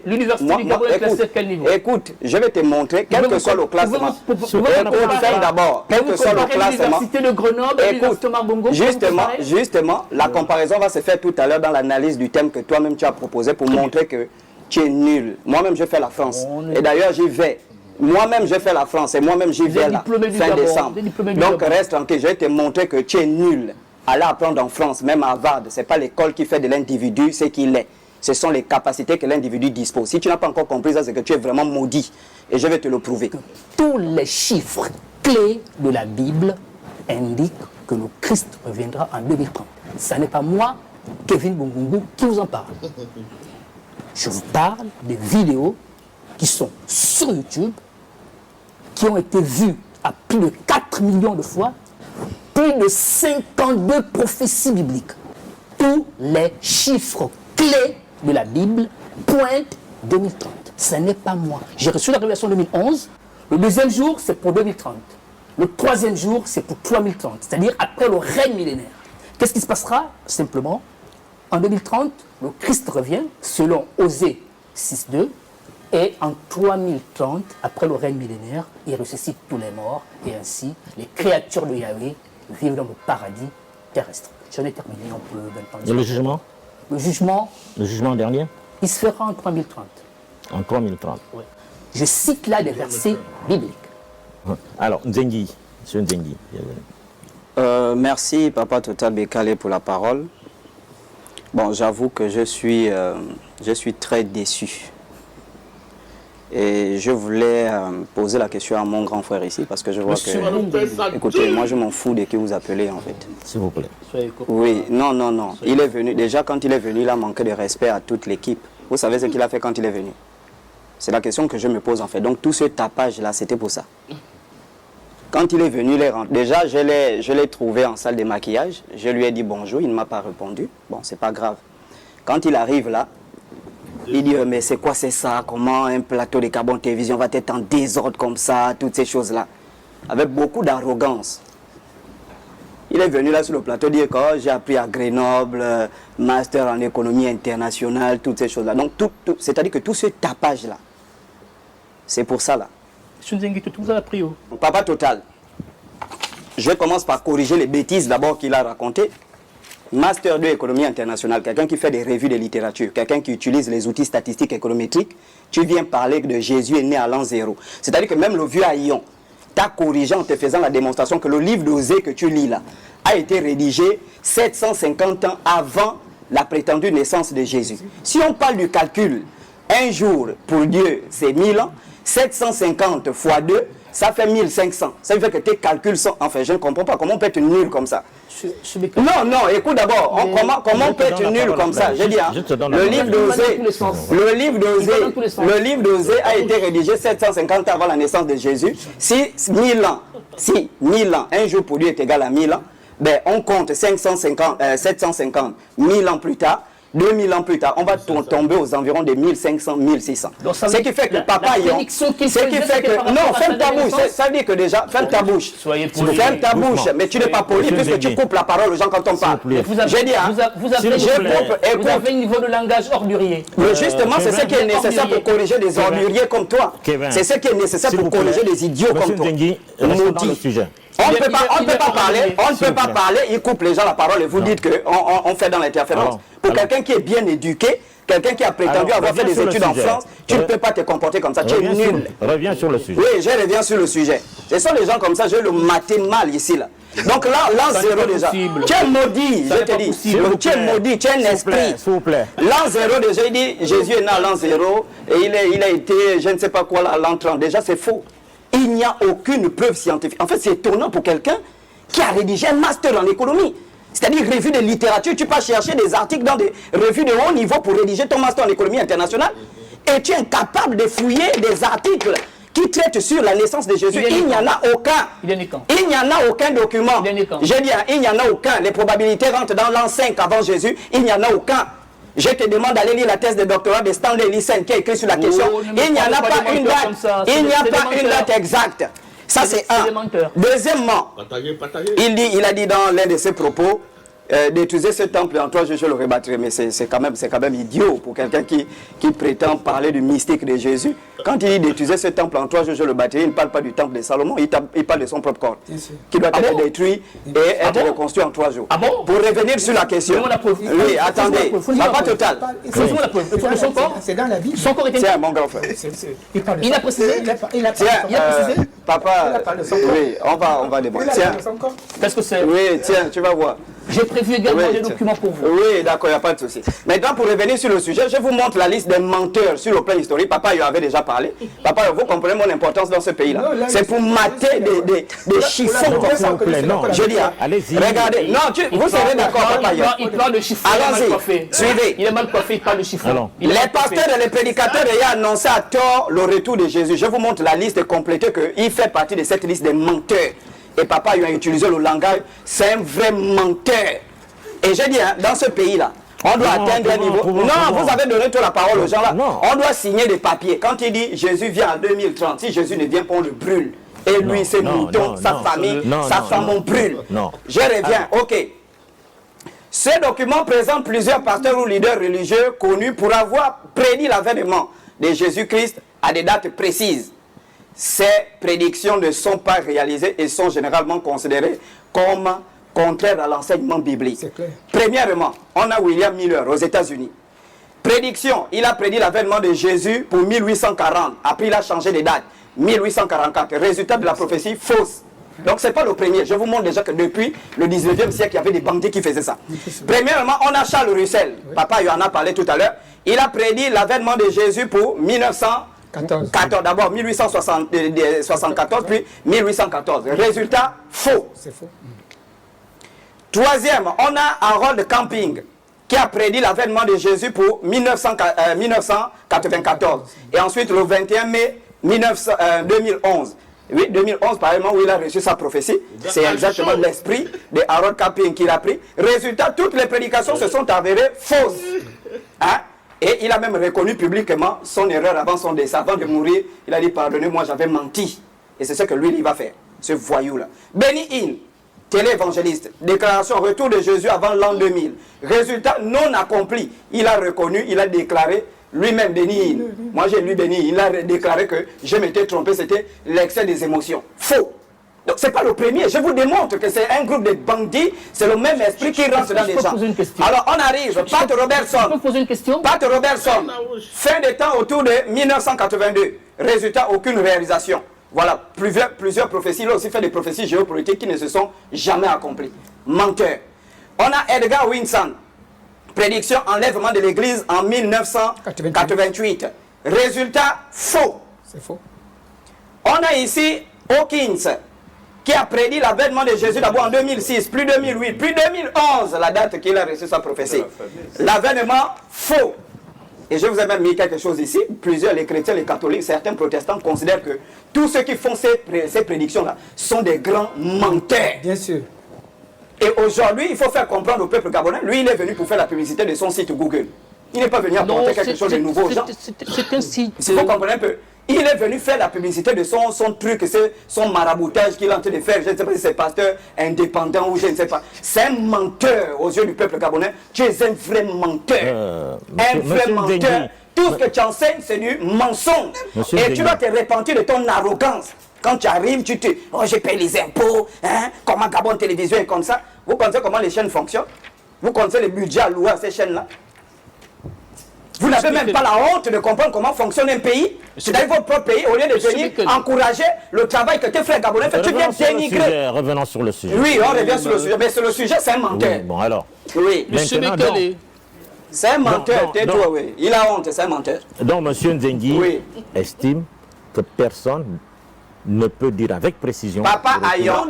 L'université du Gabon est classée à quel niveau? Écoute, je vais te montrer, quel que soit le classement. Écoute, d'abord, quel que soit le classement. L'université de Grenoble et l'université Marbongo. Justement, la comparaison va se faire tout à l'heure dans l'analyse du thème que toi-même tu as proposé pour montrer que tu es nul. Moi-même, je fais la France. Et d'ailleurs, j'y vais. Moi-même, je fais la France et moi-même, j'y vais là, fin décembre. Donc, reste tranquille, je vais te montrer que tu es nul. Aller apprendre en France, même à Harvard, ce n'est pas l'école qui fait de l'individu ce qu'il est. Ce sont les capacités que l'individu dispose. Si tu n'as pas encore compris ça, c'est que tu es vraiment maudit. Et je vais te le prouver. Tous les chiffres clés de la Bible indiquent que le Christ reviendra en 2030. Ce n'est pas moi, Kevin Bongongo, qui vous en parle. Je vous parle des vidéos qui sont sur YouTube, qui ont été vues à plus de 4 millions de fois, plus de 52 prophéties bibliques. Tous les chiffres clés de la Bible pointent 2030. Ce n'est pas moi. J'ai reçu la révélation 2011. Le deuxième jour, c'est pour 2030. Le troisième jour, c'est pour 3030, c'est-à-dire après le règne millénaire. Qu'est-ce qui se passera? Simplement, en 2030, le Christ revient, selon Osée 6.2, et en 3030, après le règne millénaire, il ressuscite tous les morts, et ainsi, les créatures de Yahweh vivent dans le paradis terrestre. J'en ai terminé, on peut maintenant dire. Et le jugement? Le jugement dernier? Il se fera en 3030. En 3030. Oui. Je cite là des versets bibliques. Alors, Nzengi, monsieur Nzengi. Merci, Papa Total Bekale, pour la parole. Bon, j'avoue que je suis très déçu. Et je voulais poser la question à mon grand frère ici, parce que je vois que... Écoutez, moi je m'en fous de qui vous appelez en fait. S'il vous plaît. Oui, non. Il est venu, déjà quand il est venu, il a manqué de respect à toute l'équipe. Vous savez ce qu'il a fait quand il est venu? C'est la question que je me pose en fait. Donc tout ce tapage-là, c'était pour ça. Quand il est venu, il est rentré. Déjà, je l'ai trouvé en salle de maquillage. Je lui ai dit bonjour, il ne m'a pas répondu. Bon, c'est pas grave. Quand il arrive là, il dit, mais c'est quoi c'est ça? Comment un plateau de Gabon Télévision va être en désordre comme ça? Toutes ces choses-là. Avec beaucoup d'arrogance. Il est venu là sur le plateau dire que j'ai appris à Grenoble, master en économie internationale, toutes ces choses-là. Donc, c'est-à-dire que tout ce tapage-là, c'est pour ça là. Tout ça a appris où? Papa Total, je commence par corriger les bêtises d'abord qu'il a racontées. Master 2 économie internationale, quelqu'un qui fait des revues de littérature, quelqu'un qui utilise les outils statistiques économétriques, tu viens parler de Jésus est né à l'an 0. C'est-à-dire que même le vieux Haïon t'a corrigé en te faisant la démonstration que le livre d'Osée que tu lis là a été rédigé 750 ans avant la prétendue naissance de Jésus. Si on parle du calcul, un jour pour Dieu c'est 1000 ans, 750 fois 2, ça fait 1500. Ça veut dire que tes calculs sont... Enfin, je ne comprends pas comment on peut être nul comme ça. Non, écoute d'abord, comment on peut être nul comme ça? Je dis, le livre d'Osée a été rédigé 750 ans avant la naissance de Jésus. Si 1000 ans, un jour pour Dieu est égal à 1000 ans, ben on compte 750, 1000 ans plus tard, 2000 ans plus tard, on va tomber aux environs de 1500, 1600. Ce qui fait que Papa Yon, non, ferme ta bouche, ça veut dire que déjà, ferme ta bouche. Ferme ta bouche, mais tu n'es pas poli puisque tu coupes la parole aux gens quand on parle. J'ai dit, vous avez un niveau de langage ordurier. Justement, c'est ce qui est nécessaire pour corriger des orduriers comme toi. C'est ce qui est nécessaire pour corriger des idiots comme toi. On ne peut pas parler, il coupe les gens la parole et vous dites qu'on fait dans l'interférence. Pour quelqu'un qui est bien éduqué, quelqu'un qui a prétendu avoir fait des études en France, tu ne peux pas te comporter comme ça, tu es nul. Reviens sur le sujet. Oui, je reviens sur le sujet. Ce sont des gens comme ça, je vais le mater mal ici là. Donc là, l'an 0 déjà. Tu es maudit, je te dis. Tu es maudit, tu es un esprit. L'an 0 déjà, il dit Jésus est né à l'an 0 et il a été, je ne sais pas quoi, à l'an 30. Déjà, c'est faux. Il n'y a aucune preuve scientifique. En fait, c'est étonnant pour quelqu'un qui a rédigé un master en économie. C'est-à-dire revue de littérature, tu peux chercher des articles dans des revues de haut niveau pour rédiger ton master en économie internationale et tu es incapable de fouiller des articles qui traitent sur la naissance de Jésus. Il n'y en a aucun. Il n'y en a aucun document. Je dis, il n'y en a aucun. Les probabilités rentrent dans l'an 5 avant Jésus. Il n'y en a aucun. Je te demande d'aller lire la thèse de doctorat de Stanley Lysen qui a écrit sur la question. Il n'y en a pas une date. Il n'y a pas une date exacte. Ça, c'est un. Deuxièmement, il a dit dans l'un de ses propos détruisez ce temple et en 3 jours je le rebâtirai. Mais c'est quand même idiot pour quelqu'un qui prétend parler du mystique de Jésus. Quand il dit détruisez ce temple en 3 jours je le bâtirai, il ne parle pas du temple de Salomon, il parle de son propre corps qui doit être détruit et être reconstruit en 3 jours. Pour revenir sur la question, oui, attendez, pas total. C'est dans la Bible. Son corps était... Tiens, mon grand frère. Il a précisé. Tiens, papa, oui, on va démontrer. Tiens, qu'est-ce que c'est? Oui, tiens, tu vas voir. J'ai prévu également des documents pour vous. Oui, d'accord, il n'y a pas de souci. Maintenant, pour revenir sur le sujet, je vous montre la liste des menteurs sur le plan historique. Papa, il avait déjà parlé. Papa, vous comprenez mon importance dans ce pays-là. C'est pour mater des chiffons comme ça. Je dis, allez-y. Regardez. Non, vous serez d'accord, papa. Il parle de chiffons. Allons-y, suivez. Il est mal coiffé, il parle de chiffons. Les pasteurs et les prédicateurs ayant annoncé à tort le retour de Jésus. Je vous montre la liste complétée qu'il fait partie de cette liste des menteurs. Et papa, il a utilisé le langage, c'est un vrai menteur. Et je dis, hein, dans ce pays-là, on doit atteindre un niveau... Non, vous avez donné toute la parole aux gens là. On doit signer des papiers. Quand il dit Jésus vient en 2030, si Jésus ne vient pas, on le brûle. Et lui, ses moutons, sa famille, sa femme, on brûle. Je reviens, ok. Ce document présente plusieurs pasteurs ou leaders religieux connus pour avoir prédit l'avènement de Jésus-Christ à des dates précises. Ces prédictions ne sont pas réalisées et sont généralement considérées comme contraires à l'enseignement biblique. Premièrement, on a William Miller aux États-Unis. Prédiction, il a prédit l'avènement de Jésus pour 1840. Après, il a changé de date. 1844. Résultat de la prophétie fausse. Donc, ce n'est pas le premier. Je vous montre déjà que depuis le 19e siècle, il y avait des bandits qui faisaient ça. Premièrement, on a Charles Russell. Papa, il en a parlé tout à l'heure. Il a prédit l'avènement de Jésus pour 1914. D'abord 1874, puis 1814. Résultat, faux. C'est faux. Troisième, on a Harold Camping qui a prédit l'avènement de Jésus pour 1994. Et ensuite, le 21 mai 2011. Oui, 2011, par exemple, où il a reçu sa prophétie. C'est exactement l'esprit de Harold Camping qu'il a pris. Résultat, toutes les prédications se sont avérées fausses. Hein? Et il a même reconnu publiquement son erreur avant son décès. Avant de mourir, il a dit, pardonnez-moi, j'avais menti. Et c'est ce que lui, il va faire, ce voyou-là. Benny Hinn, télé-évangéliste, déclaration retour de Jésus avant l'an 2000. Résultat non accompli. Il a reconnu, il a déclaré, lui-même, Benny Hinn. Moi, j'ai lu Benny Hinn, il a déclaré que je m'étais trompé, c'était l'excès des émotions. Faux. Donc, ce n'est pas le premier. Je vous démontre que c'est un groupe de bandits. C'est le même esprit qui rentre dans les gens. Alors, on arrive. Pat Robertson. Je peux poser une question? Pat Robertson. Fin de temps autour de 1982. Résultat, aucune réalisation. Voilà. Plusieurs prophéties. Il a aussi fait des prophéties géopolitiques qui ne se sont jamais accomplies. Menteur. On a Edgar Winson. Prédiction enlèvement de l'église en 1988. Résultat, faux. C'est faux. On a ici Hawkins, qui a prédit l'avènement de Jésus d'abord en 2006, puis 2008, puis 2011, la date qu'il a reçu sa prophétie. L'avènement, faux. Et je vous ai même mis quelque chose ici. Plusieurs, les chrétiens, les catholiques, certains protestants considèrent que tous ceux qui font ces prédictions-là sont des grands menteurs. Bien sûr. Et aujourd'hui, il faut faire comprendre au peuple gabonais, lui, il est venu pour faire la publicité de son site Google. Il n'est pas venu apporter quelque chose de nouveau aux gens. C'est un site. Il faut comprendre un peu. Il est venu faire la publicité de son truc, son maraboutage qu'il est en train de faire. Je ne sais pas si c'est pasteur indépendant ou je ne sais pas. C'est un menteur aux yeux du peuple gabonais. Tu es un vrai menteur. Un vrai menteur. Tout ce que tu enseignes, c'est du mensonge. Et tu dois te repentir de ton arrogance. Quand tu arrives, tu te dis, oh, je paye les impôts, hein? Comment Gabon Télévision est comme ça. Vous connaissez comment les chaînes fonctionnent? Vous connaissez le budget alloué à ces chaînes-là? Vous n'avez même pas la honte de comprendre comment fonctionne un pays. C'est dans votre propre pays, au lieu de venir encourager le travail que tes frères gabonais font, tu viens dénigrer. Revenons sur le sujet. Oui, on revient sur le sujet. Mais sur le sujet, c'est un menteur. Oui, bon, alors. Oui. Monsieur Mekele. C'est un menteur, tais-toi, oui. Il a honte, c'est un menteur. Donc, M. Nzengi estime que personne ne peut dire avec précision. Papa ayant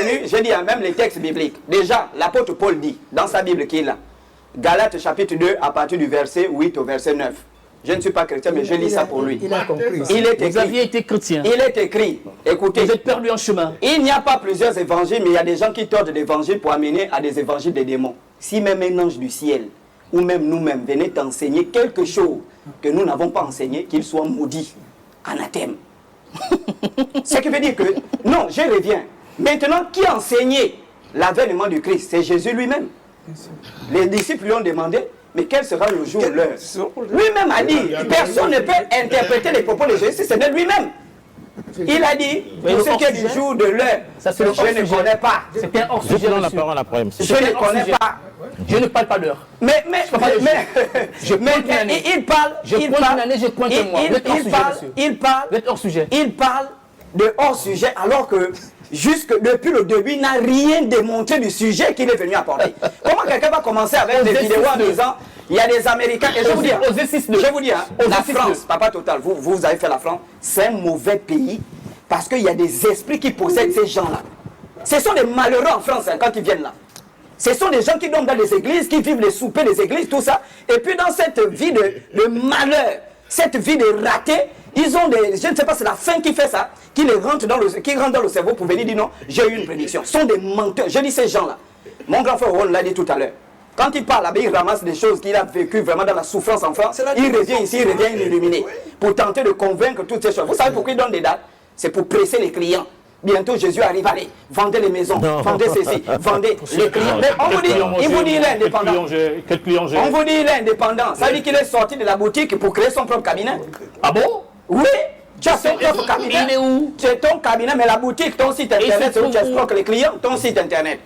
lu, je dis même les textes bibliques. Déjà, l'apôtre Paul dit, dans sa Bible qu'il a, Galates chapitre 2, à partir du verset 8 au verset 9. Je ne suis pas chrétien, mais je lis ça pour lui. Il a compris. Il est écrit. Vous aviez été chrétien. Il est écrit. Écoutez. Vous êtes perdu en chemin. Il n'y a pas plusieurs évangiles, mais il y a des gens qui tordent l'évangile pour amener à des évangiles des démons. Si même un ange du ciel, ou même nous-mêmes, venait t'enseigner quelque chose que nous n'avons pas enseigné, qu'il soit maudit, anathème. Ce qui veut dire que, non, je reviens. Maintenant, qui enseignait l'avènement du Christ, c'est Jésus lui-même. Les disciples lui ont demandé, mais quel sera le jour, l'heure? Lui-même a dit, personne ne peut interpréter les propos de Jésus, c'est de lui-même. Il a dit, pour ce qui est du jour, de l'heure, je ne connais pas. C'est un hors sujet. la parole après, monsieur. Je ne connais pas. Je ne parle pas d'heure. Mais il parle de hors sujet alors que jusque depuis le début, il n'a rien démontré du sujet qu'il est venu apporter. Comment quelqu'un va commencer avec des vidéos en disant il y a des Américains, et je vous dis, la France, Papa Total, vous avez fait la France, c'est un mauvais pays parce qu'il y a des esprits qui possèdent ces gens-là. Ce sont des malheureux en France quand ils viennent là. Ce sont des gens qui dorment dans les églises, qui vivent les soupers des églises, tout ça. Et puis dans cette vie de malheur, cette vie de raté, ils ont des, je ne sais pas, c'est la faim qui fait ça, qui rentre dans le cerveau pour venir dire non, j'ai eu une prédiction. Ce sont des menteurs. Je dis ces gens-là. Mon grand frère Ron l'a dit tout à l'heure. Quand il parle, il ramasse des choses qu'il a vécues vraiment dans la souffrance en France. Il revient ici, il revient illuminé pour tenter de convaincre toutes ces choses. Vous savez pourquoi il donne des dates? C'est pour presser les clients. Bientôt Jésus arrive, allez, vendez les maisons, vendez ceci, vendez les clients. Mais on vous dit, il vous dit il est indépendant. On vous dit il est indépendant. Ça veut dire qu'il est sorti de la boutique pour créer son propre cabinet. Ah bon? Oui. Tu as ton propre cabinet. Il est où? C'est ton cabinet, mais la boutique, ton site internet, c'est où tu escroques les clients, ton site internet.